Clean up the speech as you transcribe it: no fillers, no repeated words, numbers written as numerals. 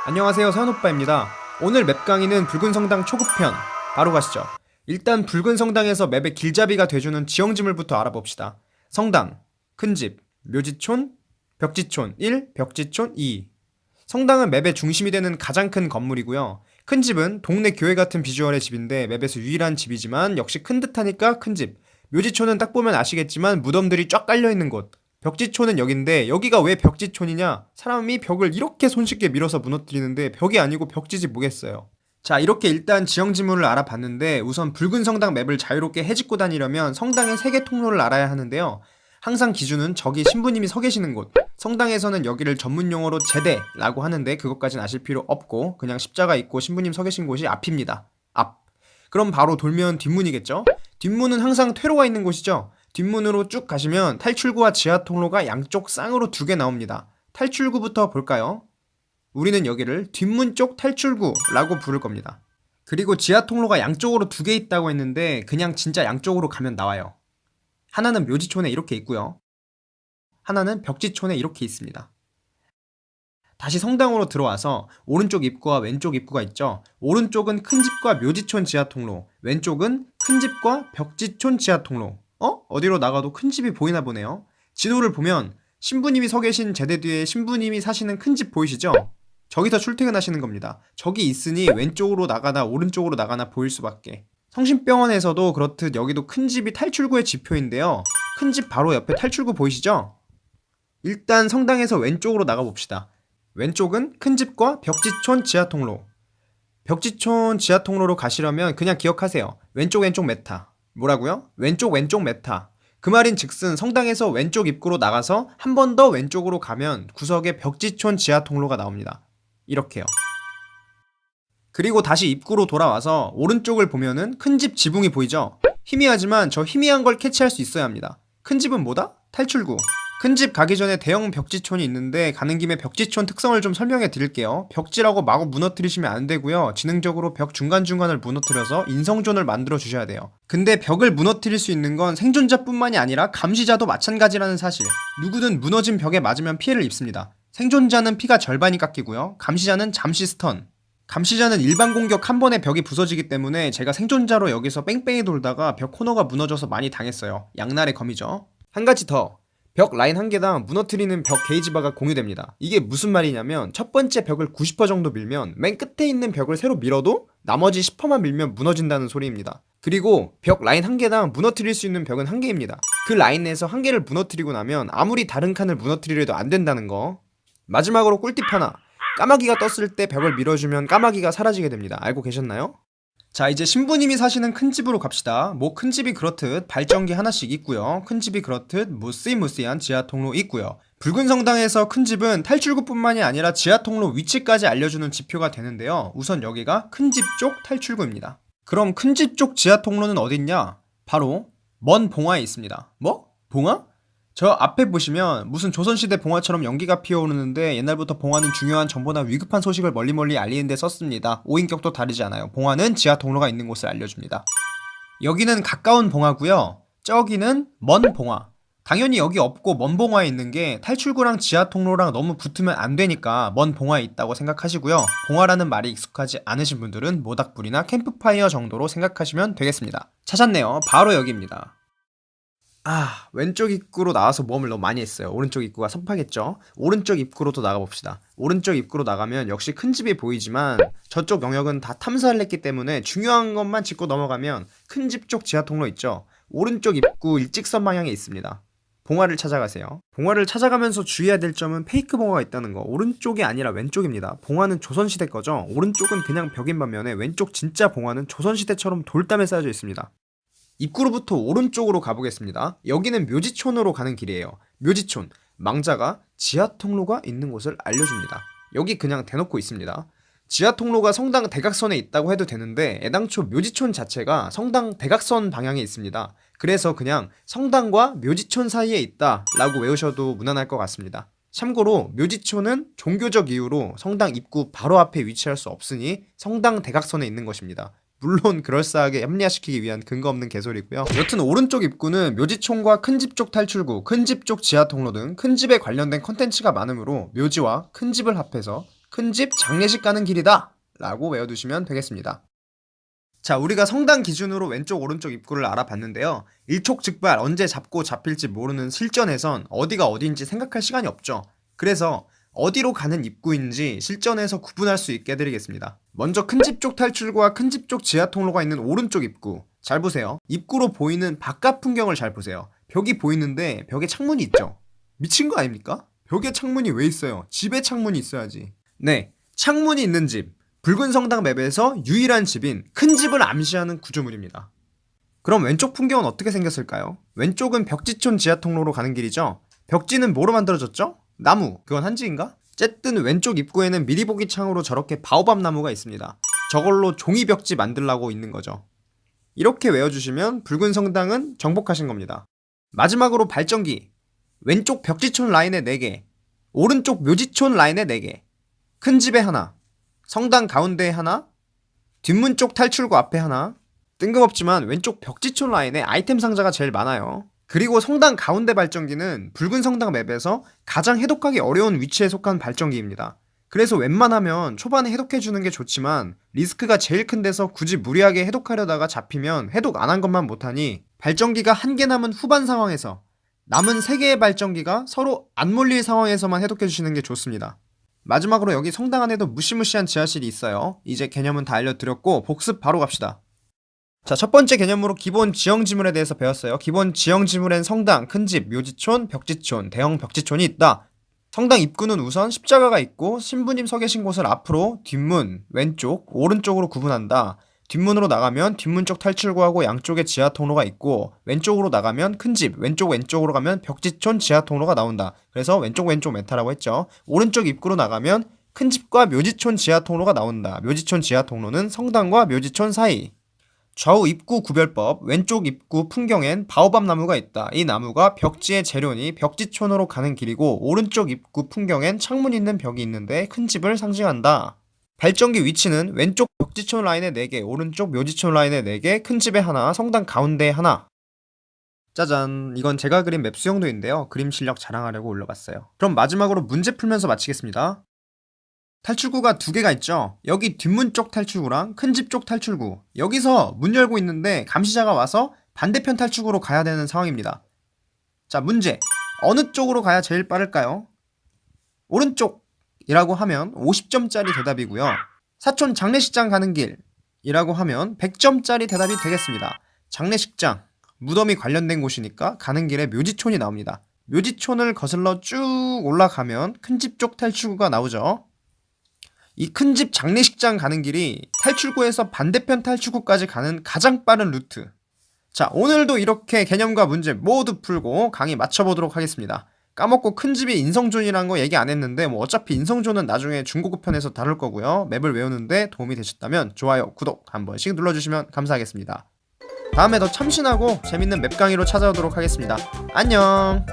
안녕하세요, 서현오빠입니다. 오늘 맵 강의는 붉은 성당 초급편 바로 가시죠. 일단 붉은 성당에서 맵의 길잡이가 돼주는 지형지물부터 알아봅시다. 성당, 큰집, 묘지촌, 벽지촌 1, 벽지촌 2. 성당은 맵의 중심이 되는 가장 큰 건물이고요. 큰집은 동네 교회 같은 비주얼의 집인데 맵에서 유일한 집이지만 역시 큰 듯하니까 큰집. 묘지촌은 딱 보면 아시겠지만 무덤들이 쫙 깔려있는 곳. 벽지촌은 여긴데 여기가 왜 벽지촌이냐? 사람이 벽을 이렇게 손쉽게 밀어서 무너뜨리는데 벽이 아니고 벽지지 뭐겠어요. 자, 이렇게 일단 지형지물을 알아봤는데 우선 붉은 성당 맵을 자유롭게 헤집고 다니려면 성당의 3개 통로를 알아야 하는데요. 항상 기준은 저기 신부님이 서 계시는 곳. 성당에서는 여기를 전문용어로 제대라고 하는데 그것까진 아실 필요 없고 그냥 십자가 있고 신부님 서 계신 곳이 앞입니다. 앞. 그럼 바로 돌면 뒷문이겠죠? 뒷문은 항상 퇴로가 있는 곳이죠. 뒷문으로 쭉 가시면 탈출구와 지하 통로가 양쪽 쌍으로 2개 나옵니다. 탈출구부터 볼까요? 우리는 여기를 뒷문 쪽 탈출구라고 부를 겁니다. 그리고 지하 통로가 양쪽으로 2개 있다고 했는데 그냥 진짜 양쪽으로 가면 나와요. 하나는 묘지촌에 이렇게 있고요. 하나는 벽지촌에 이렇게 있습니다. 다시 성당으로 들어와서 오른쪽 입구와 왼쪽 입구가 있죠. 오른쪽은 큰집과 묘지촌 지하통로, 왼쪽은 큰집과 벽지촌 지하통로. 어디로 나가도 큰집이 보이나 보네요. 지도를 보면 신부님이 서 계신 제대 뒤에 신부님이 사시는 큰집 보이시죠? 저기서 출퇴근하시는 겁니다. 저기 있으니 왼쪽으로 나가나 오른쪽으로 나가나 보일 수밖에. 성심병원에서도 그렇듯 여기도 큰집이 탈출구의 지표인데요. 큰집 바로 옆에 탈출구 보이시죠? 일단 성당에서 왼쪽으로 나가봅시다. 왼쪽은 큰집과 벽지촌 지하통로. 벽지촌 지하통로로 가시려면 그냥 기억하세요. 왼쪽 메타. 뭐라고요? 왼쪽 메타. 그 말인 즉슨 성당에서 왼쪽 입구로 나가서 한 번 더 왼쪽으로 가면 구석에 벽지촌 지하통로가 나옵니다. 이렇게요. 그리고 다시 입구로 돌아와서 오른쪽을 보면은 큰집 지붕이 보이죠? 희미하지만 저 희미한 걸 캐치할 수 있어야 합니다. 큰집은 뭐다? 탈출구. 큰집 가기 전에 대형 벽지촌이 있는데 가는 김에 벽지촌 특성을 좀 설명해 드릴게요. 벽지라고 마구 무너뜨리시면 안 되고요. 지능적으로 벽 중간중간을 무너뜨려서 인성존을 만들어 주셔야 돼요. 근데 벽을 무너뜨릴 수 있는 건 생존자뿐만이 아니라 감시자도 마찬가지라는 사실. 누구든 무너진 벽에 맞으면 피해를 입습니다. 생존자는 피가 절반이 깎이고요. 감시자는 잠시 스턴. 감시자는 일반 공격 한 번에 벽이 부서지기 때문에 제가 생존자로 여기서 뺑뺑이 돌다가 벽 코너가 무너져서 많이 당했어요. 양날의 검이죠. 한 가지 더. 벽 라인 한 개당 무너뜨리는 벽 게이지바가 공유됩니다. 이게 무슨 말이냐면 첫 번째 벽을 90% 정도 밀면 맨 끝에 있는 벽을 새로 밀어도 나머지 10%만 밀면 무너진다는 소리입니다. 그리고 벽 라인 한 개당 무너뜨릴 수 있는 벽은 한 개입니다. 그 라인 내에서 한 개를 무너뜨리고 나면 아무리 다른 칸을 무너뜨리려도 안 된다는 거. 마지막으로 꿀팁 하나. 까마귀가 떴을 때 벽을 밀어주면 까마귀가 사라지게 됩니다. 알고 계셨나요? 자, 이제 신부님이 사시는 큰 집으로 갑시다. 뭐 큰 집이 그렇듯 발전기 하나씩 있고요. 큰 집이 그렇듯 무시무시한 지하통로 있고요. 붉은 성당에서 큰 집은 탈출구뿐만이 아니라 지하통로 위치까지 알려주는 지표가 되는데요. 우선 여기가 큰 집 쪽 탈출구입니다. 그럼 큰 집 쪽 지하통로는 어딨냐? 바로 먼 봉화에 있습니다. 뭐? 봉화? 저 앞에 보시면 무슨 조선시대 봉화처럼 연기가 피어오르는데 옛날부터 봉화는 중요한 정보나 위급한 소식을 멀리 알리는 데 썼습니다. 오인격도 다르지 않아요. 봉화는 지하 통로가 있는 곳을 알려줍니다. 여기는 가까운 봉화고요. 저기는 먼 봉화. 당연히 여기 없고 먼 봉화에 있는 게 탈출구랑 지하 통로랑 너무 붙으면 안 되니까 먼 봉화에 있다고 생각하시고요. 봉화라는 말이 익숙하지 않으신 분들은 모닥불이나 캠프파이어 정도로 생각하시면 되겠습니다. 찾았네요. 바로 여기입니다. 왼쪽 입구로 나와서 모험을 너무 많이 했어요. 오른쪽 입구가 섭하겠죠? 오른쪽 입구로 또 나가봅시다. 오른쪽 입구로 나가면 역시 큰 집이 보이지만 저쪽 영역은 다 탐사를 했기 때문에 중요한 것만 짚고 넘어가면 큰 집 쪽 지하통로 있죠? 오른쪽 입구 일직선 방향에 있습니다. 봉화를 찾아가세요. 봉화를 찾아가면서 주의해야 될 점은 페이크 봉화가 있다는 거. 오른쪽이 아니라 왼쪽입니다. 봉화는 조선시대 거죠? 오른쪽은 그냥 벽인 반면에 왼쪽 진짜 봉화는 조선시대처럼 돌담에 쌓여져 있습니다. 입구로부터 오른쪽으로 가보겠습니다. 여기는 묘지촌으로 가는 길이에요. 묘지촌, 망자가 지하통로가 있는 곳을 알려줍니다. 여기 그냥 대놓고 있습니다. 지하통로가 성당 대각선에 있다고 해도 되는데 애당초 묘지촌 자체가 성당 대각선 방향에 있습니다. 그래서 그냥 성당과 묘지촌 사이에 있다 라고 외우셔도 무난할 것 같습니다. 참고로 묘지촌은 종교적 이유로 성당 입구 바로 앞에 위치할 수 없으니 성당 대각선에 있는 것입니다. 물론 그럴싸하게 합리화시키기 위한 근거 없는 개소리고요. 여튼 오른쪽 입구는 묘지촌과 큰집 쪽 탈출구, 큰집 쪽 지하통로 등 큰집에 관련된 컨텐츠가 많으므로 묘지와 큰집을 합해서 큰집 장례식 가는 길이다 라고 외워두시면 되겠습니다. 자, 우리가 성당 기준으로 왼쪽 오른쪽 입구를 알아봤는데요. 일촉즉발 언제 잡고 잡힐지 모르는 실전에선 어디가 어디인지 생각할 시간이 없죠. 그래서 어디로 가는 입구인지 실전에서 구분할 수 있게 해드리겠습니다. 먼저 큰집 쪽 탈출구와 큰집 쪽 지하통로가 있는 오른쪽 입구 잘 보세요. 입구로 보이는 바깥 풍경을 잘 보세요. 벽이 보이는데 벽에 창문이 있죠. 미친 거 아닙니까? 벽에 창문이 왜 있어요? 집에 창문이 있어야지. 네, 창문이 있는 집, 붉은 성당 맵에서 유일한 집인 큰 집을 암시하는 구조물입니다. 그럼 왼쪽 풍경은 어떻게 생겼을까요? 왼쪽은 벽지촌 지하통로로 가는 길이죠. 벽지는 뭐로 만들어졌죠? 나무, 그건 한지인가? 어쨌든 왼쪽 입구에는 미리 보기 창으로 저렇게 바오밥 나무가 있습니다. 저걸로 종이 벽지 만들라고 있는 거죠. 이렇게 외워주시면 붉은 성당은 정복하신 겁니다. 마지막으로 발전기, 왼쪽 벽지촌 라인에 4개, 오른쪽 묘지촌 라인에 4개, 큰 집에 하나, 성당 가운데에 하나, 뒷문 쪽 탈출구 앞에 하나. 뜬금없지만 왼쪽 벽지촌 라인에 아이템 상자가 제일 많아요. 그리고 성당 가운데 발전기는 붉은 성당 맵에서 가장 해독하기 어려운 위치에 속한 발전기입니다. 그래서 웬만하면 초반에 해독해주는 게 좋지만 리스크가 제일 큰 데서 굳이 무리하게 해독하려다가 잡히면 해독 안 한 것만 못하니 발전기가 1개 남은 후반 상황에서 남은 3개의 발전기가 서로 안 몰릴 상황에서만 해독해주시는 게 좋습니다. 마지막으로 여기 성당 안에도 무시무시한 지하실이 있어요. 이제 개념은 다 알려드렸고 복습 바로 갑시다. 자, 첫 번째 개념으로 기본 지형 지물에 대해서 배웠어요. 기본 지형 지물엔 성당, 큰집, 묘지촌, 벽지촌, 대형 벽지촌이 있다. 성당 입구는 우선 십자가가 있고 신부님 서 계신 곳을 앞으로, 뒷문, 왼쪽, 오른쪽으로 구분한다. 뒷문으로 나가면 뒷문 쪽 탈출구하고 양쪽에 지하 통로가 있고 왼쪽으로 나가면 큰집, 왼쪽으로 가면 벽지촌 지하 통로가 나온다. 그래서 왼쪽 메타라고 했죠. 오른쪽 입구로 나가면 큰집과 묘지촌 지하 통로가 나온다. 묘지촌 지하 통로는 성당과 묘지촌 사이. 좌우 입구 구별법, 왼쪽 입구 풍경엔 바오밥 나무가 있다. 이 나무가 벽지의 재료니 벽지촌으로 가는 길이고 오른쪽 입구 풍경엔 창문 있는 벽이 있는데 큰 집을 상징한다. 발전기 위치는 왼쪽 벽지촌 라인에 4개, 오른쪽 묘지촌 라인에 4개, 큰 집에 하나, 성당 가운데에 하나. 짜잔, 이건 제가 그린 맵 수영도인데요. 그림 실력 자랑하려고 올려봤어요. 그럼 마지막으로 문제 풀면서 마치겠습니다. 탈출구가 2개가 있죠. 여기 뒷문 쪽 탈출구랑 큰 집 쪽 탈출구. 여기서 문 열고 있는데 감시자가 와서 반대편 탈출구로 가야 되는 상황입니다. 자, 문제. 어느 쪽으로 가야 제일 빠를까요? 오른쪽이라고 하면 50점짜리 대답이고요. 사촌 장례식장 가는 길이라고 하면 100점짜리 대답이 되겠습니다. 장례식장, 무덤이 관련된 곳이니까 가는 길에 묘지촌이 나옵니다. 묘지촌을 거슬러 쭉 올라가면 큰 집 쪽 탈출구가 나오죠. 이 큰 집 장례식장 가는 길이 탈출구에서 반대편 탈출구까지 가는 가장 빠른 루트. 자, 오늘도 이렇게 개념과 문제 모두 풀고 강의 마쳐보도록 하겠습니다. 까먹고 큰 집이 인성존이라는 거 얘기 안 했는데 뭐 어차피 인성존은 나중에 중고급 편에서 다룰 거고요. 맵을 외우는데 도움이 되셨다면 좋아요, 구독 한 번씩 눌러주시면 감사하겠습니다. 다음에 더 참신하고 재밌는 맵 강의로 찾아오도록 하겠습니다. 안녕.